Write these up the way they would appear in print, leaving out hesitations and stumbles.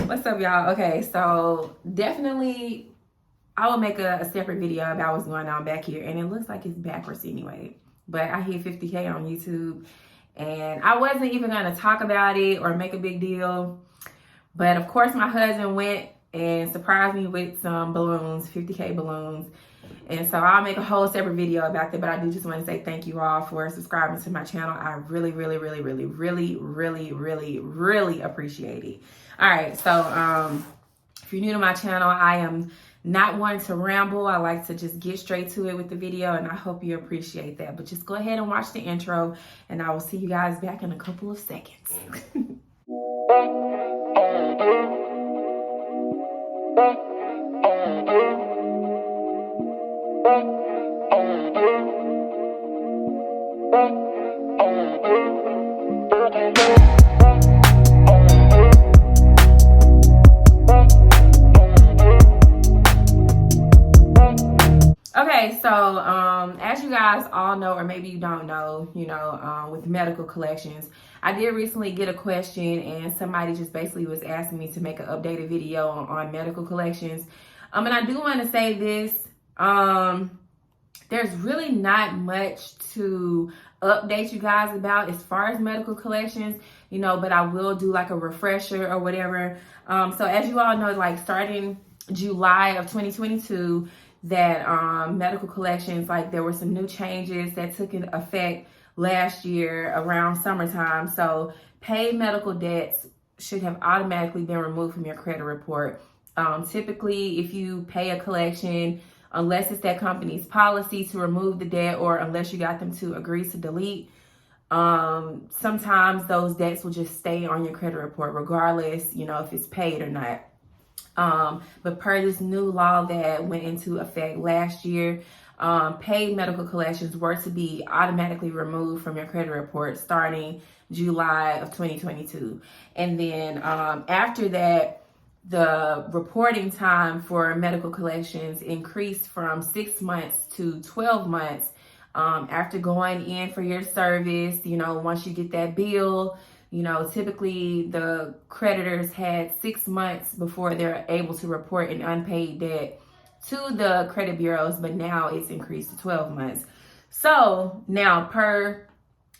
What's up, y'all? Okay, so definitely I will make a separate video about what's going on back here, and it looks like it's backwards anyway. But I hit 50K on YouTube, and I wasn't even gonna talk about it or make a big deal. But of course, my husband went and surprised me with some balloons, 50K balloons. And so I'll make a whole separate video about that, but I do just want to say thank you all for subscribing to my channel. I really appreciate it. All right, so if you're new to my channel, I am not one to ramble. I like to just get straight to it with the video, and I hope you appreciate that. But just go ahead and watch the intro, and I will see you guys back in a couple of seconds. Okay, so as you guys all know, or maybe you don't know, with medical collections, I did recently get a question, and somebody just basically was asking me to make an updated video on medical collections. And I do want to say this, there's really not much to update you guys about as far as medical collections, but I will do like a refresher or whatever. So as you all know, like starting July of 2022, that medical collections, like there were some new changes that took into effect last year around summertime. So paid medical debts should have automatically been removed from your credit report. Typically, if you pay a collection, unless it's that company's policy to remove the debt or unless you got them to agree to delete, sometimes those debts will just stay on your credit report regardless, if it's paid or not. But per this new law that went into effect last year, paid medical collections were to be automatically removed from your credit report starting July of 2022. And then after that, the reporting time for medical collections increased from 6 months to 12 months after going in for your service. Once you get that bill, typically the creditors had 6 months before they're able to report an unpaid debt to the credit bureaus, but now it's increased to 12 months. So now per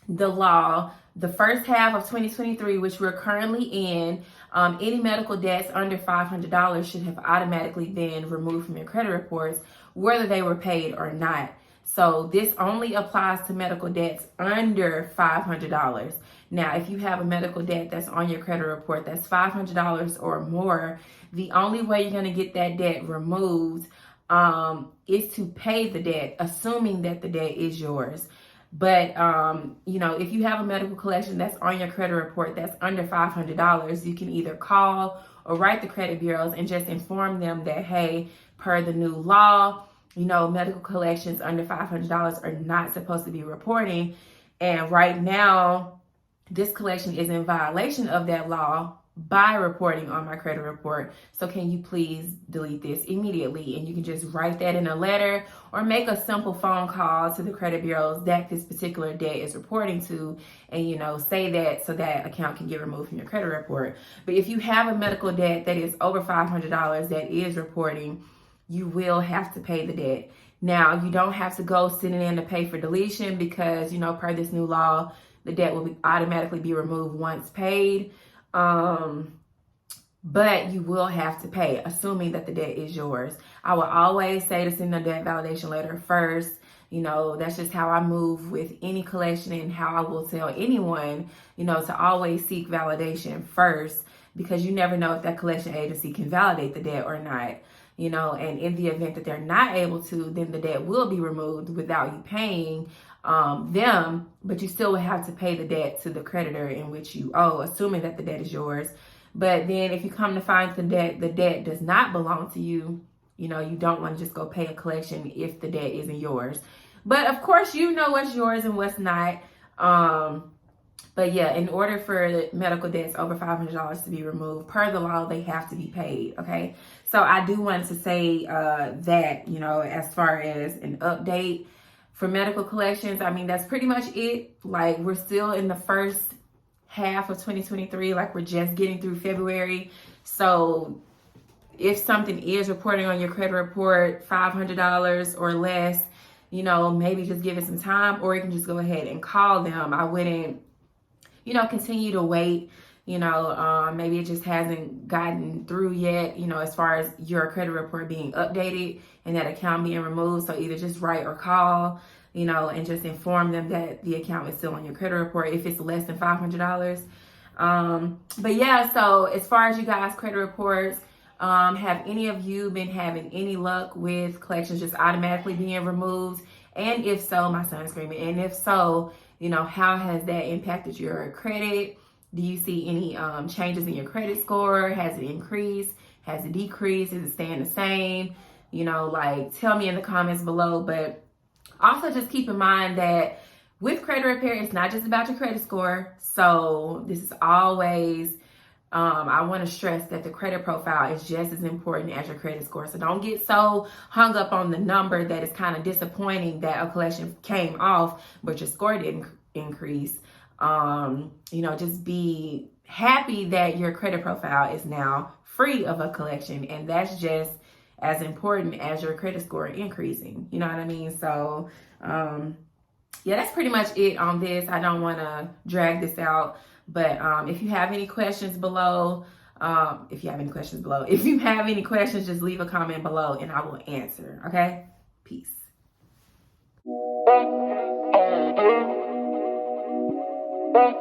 the law, the first half of 2023, which we're currently in, any medical debts under $500 should have automatically been removed from your credit reports, whether they were paid or not. So this only applies to medical debts under $500. Now, if you have a medical debt that's on your credit report that's $500 or more, the only way you're going to get that debt removed is to pay the debt, assuming that the debt is yours. But, if you have a medical collection that's on your credit report that's under $500, you can either call or write the credit bureaus and just inform them that, hey, per the new law, medical collections under $500 are not supposed to be reporting. And right now, this collection is in violation of that law by reporting on my credit report. So can you please delete this immediately? And you can just write that in a letter or make a simple phone call to the credit bureaus that this particular debt is reporting to, and say that so that account can get removed from your credit report. But if you have a medical debt that is over $500 that is reporting, you will have to pay the debt. Now, you don't have to go sitting in to pay for deletion because, per this new law, the debt will automatically be removed once paid. But you will have to pay, assuming that the debt is yours. I will always say to send a debt validation letter first. That's just how I move with any collection and how I will tell anyone, to always seek validation first, because you never know if that collection agency can validate the debt or not. And in the event that they're not able to, then the debt will be removed without you paying them, but you still will have to pay the debt to the creditor in which you owe, assuming that the debt is yours. But then if you come to find the debt does not belong to you, you don't want to just go pay a collection if the debt isn't yours. But of course, what's yours and what's not. But yeah, in order for medical debts over $500 to be removed, per the law, they have to be paid, okay? So I do want to say that, as far as an update for medical collections, I mean, that's pretty much it. Like, we're still in the first half of 2023, like we're just getting through February. So if something is reporting on your credit report, $500 or less, you know, maybe just give it some time, or you can just go ahead and call them. I wouldn't, you know, continue to wait. You know, maybe it just hasn't gotten through yet, you know, as far as your credit report being updated and that account being removed. So either just write or call, you know, and just inform them that the account is still on your credit report if it's less than $500. But yeah, so as far as you guys' credit reports, have any of you been having any luck with collections just automatically being removed? And if so, my son's screaming. And if so, you know, how has that impacted your credit? Do you see any changes in your credit score? Has it increased? Has it decreased? Is it staying the same? You know, like, tell me in the comments below. But also just keep in mind that with credit repair, it's not just about your credit score. So this is always, I want to stress that the credit profile is just as important as your credit score. So don't get so hung up on the number that it's kind of disappointing that a collection came off, but your score didn't increase. You know, just be happy that your credit profile is now free of a collection, and that's just as important as your credit score increasing. You know what I mean? So, yeah, that's pretty much it on this. I don't want to drag this out, but if you have any questions below, if you have any questions, just leave a comment below and I will answer. Okay? Peace. Bye.